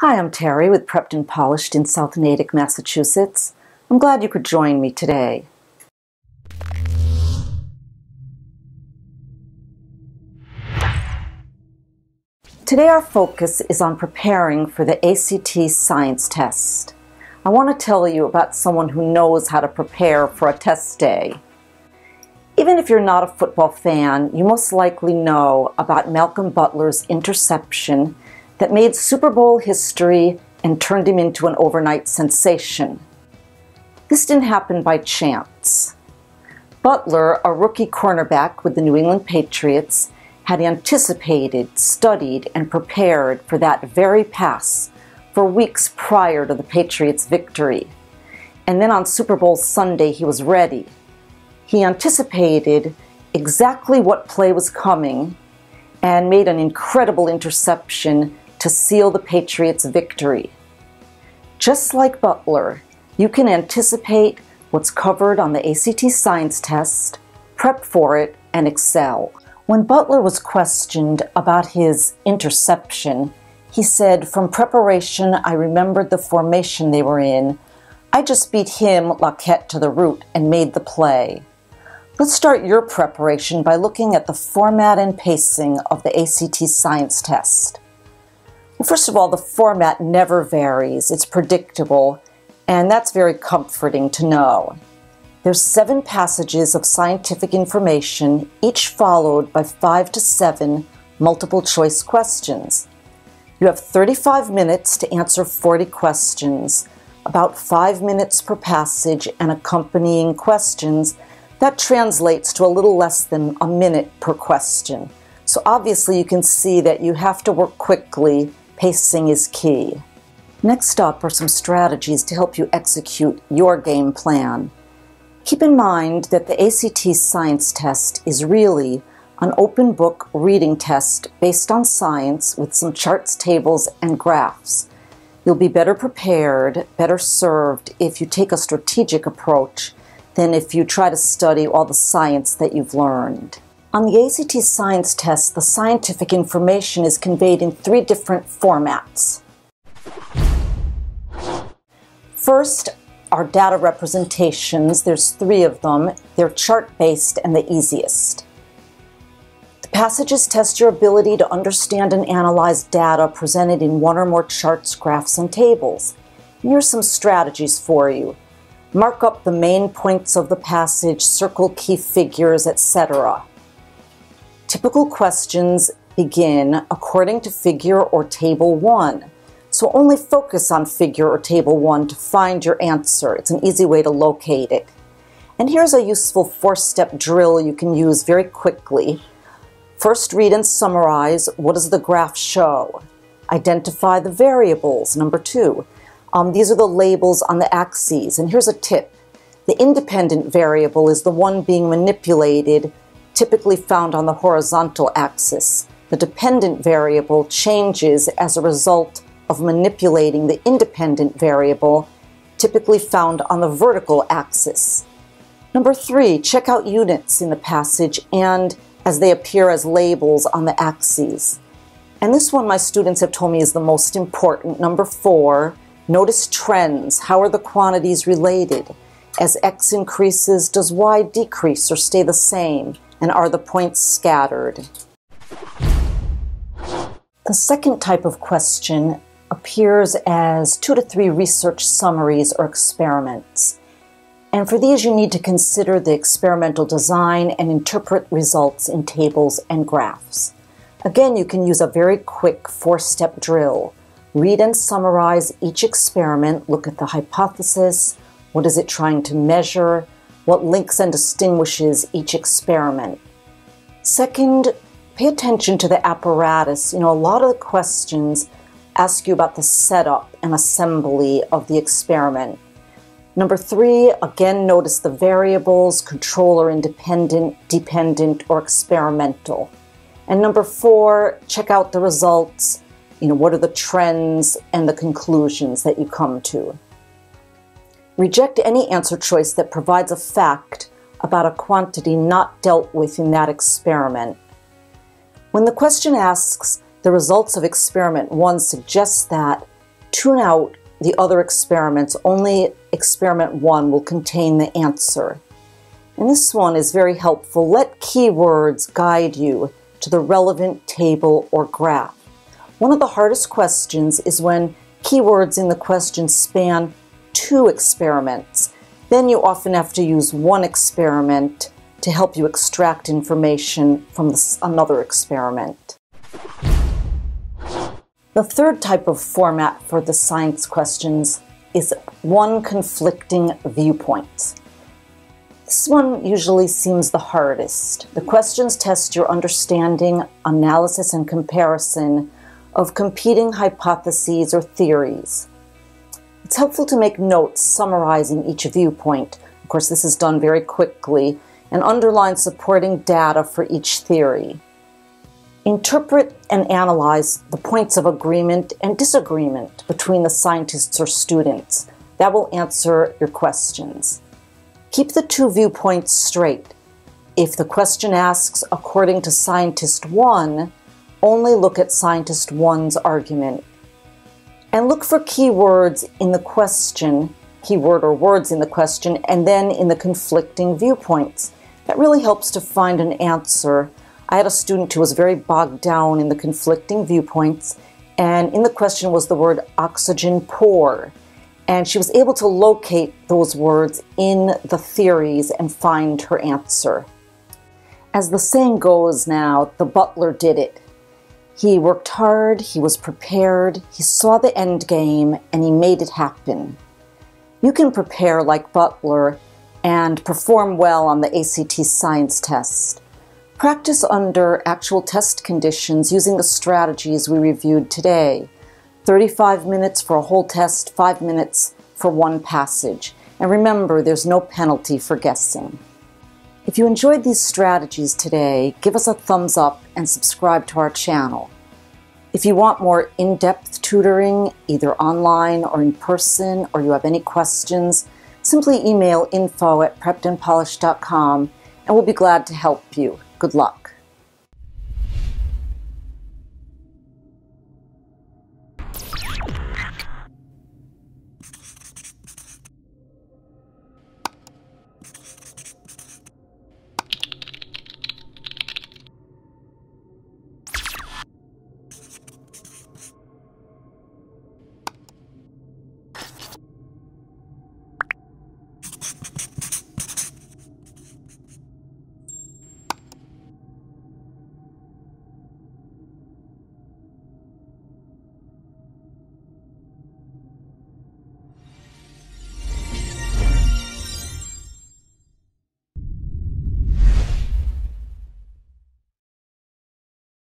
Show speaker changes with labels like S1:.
S1: Hi, I'm Terri with Prepped and Polished in South Natick, Massachusetts. I'm glad you could join me today. Today our focus is on preparing for the ACT science test. I want to tell you about someone who knows how to prepare for a test day. Even if you're not a football fan, you most likely know about Malcolm Butler's interception that made Super Bowl history and turned him into an overnight sensation. This didn't happen by chance. Butler, a rookie cornerback with the New England Patriots, had anticipated, studied, and prepared for that very pass for weeks prior to the Patriots' victory. And then on Super Bowl Sunday, he was ready. He anticipated exactly what play was coming and made an incredible interception to seal the Patriots' victory. Just like Butler, you can anticipate what's covered on the ACT science test, prep for it, and excel. When Butler was questioned about his interception, he said, "From preparation, I remembered the formation they were in. I just beat him, Laquette, to the root and made the play." Let's start your preparation by looking at the format and pacing of the ACT science test. Well, first of all, the format never varies. It's predictable, and that's very comforting to know. There's 7 passages of scientific information, each followed by 5 to 7 multiple-choice questions. You have 35 minutes to answer 40 questions, about 5 minutes per passage and accompanying questions. That translates to a little less than a minute per question. So obviously you can see that you have to work quickly. Pacing is key. Next up are some strategies to help you execute your game plan. Keep in mind that the ACT science test is really an open book reading test based on science with some charts, tables, and graphs. You'll be better prepared, better served if you take a strategic approach than if you try to study all the science that you've learned. On the ACT science test, the scientific information is conveyed in 3 different formats. First are data representations. There's 3 of them. They're chart-based and the easiest. The passages test your ability to understand and analyze data presented in 1 or more charts, graphs, and tables. And here's some strategies for you. Mark up the main points of the passage, circle key figures, etc. Typical questions begin according to figure or table 1. So only focus on figure or table 1 to find your answer. It's an easy way to locate it. And here's a useful 4-step drill you can use very quickly. First, read and summarize. What does the graph show? Identify the variables. Number 2. These are the labels on the axes. And here's a tip. The independent variable is the one being manipulated, typically found on the horizontal axis. The dependent variable changes as a result of manipulating the independent variable, typically found on the vertical axis. Number 3, check out units in the passage and as they appear as labels on the axes. And this one my students have told me is the most important. Number 4, notice trends. How are the quantities related? As X increases, does Y decrease or stay the same? And are the points scattered? The second type of question appears as 2 to 3 research summaries or experiments. And for these, you need to consider the experimental design and interpret results in tables and graphs. Again, you can use a very quick 4-step drill. Read and summarize each experiment. Look at the hypothesis. What is it trying to measure? What links and distinguishes each experiment? Second, pay attention to the apparatus. A lot of the questions ask you about the setup and assembly of the experiment. Number 3, again, notice the variables, controller, independent, dependent, or experimental. And number 4, check out the results. What are the trends and the conclusions that you come to? Reject any answer choice that provides a fact about a quantity not dealt with in that experiment. When the question asks, the results of experiment 1 suggest that, tune out the other experiments. Only experiment 1 will contain the answer. And this one is very helpful. Let keywords guide you to the relevant table or graph. One of the hardest questions is when keywords in the question span 2 experiments. Then you often have to use one experiment to help you extract information from another experiment. The third type of format for the science questions is one conflicting viewpoints. This one usually seems the hardest. The questions test your understanding, analysis, and comparison of competing hypotheses or theories. It's helpful to make notes summarizing each viewpoint. Of course, this is done very quickly, and underline supporting data for each theory. Interpret and analyze the points of agreement and disagreement between the scientists or students. That will answer your questions. Keep the 2 viewpoints straight. If the question asks, according to scientist 1, only look at scientist 1's argument. And look for keywords in the question, keyword or words in the question, and then in the conflicting viewpoints. That really helps to find an answer. I had a student who was very bogged down in the conflicting viewpoints, and in the question was the word oxygen poor. And she was able to locate those words in the theories and find her answer. As the saying goes now, the Butler did it. He worked hard, he was prepared, he saw the end game, and he made it happen. You can prepare like Butler and perform well on the ACT science test. Practice under actual test conditions using the strategies we reviewed today. 35 minutes for a whole test, 5 minutes for one passage. And remember, there's no penalty for guessing. If you enjoyed these strategies today, give us a thumbs up and subscribe to our channel. If you want more in-depth tutoring, either online or in person, or you have any questions, simply email info@preppedandpolished.com and we'll be glad to help you. Good luck.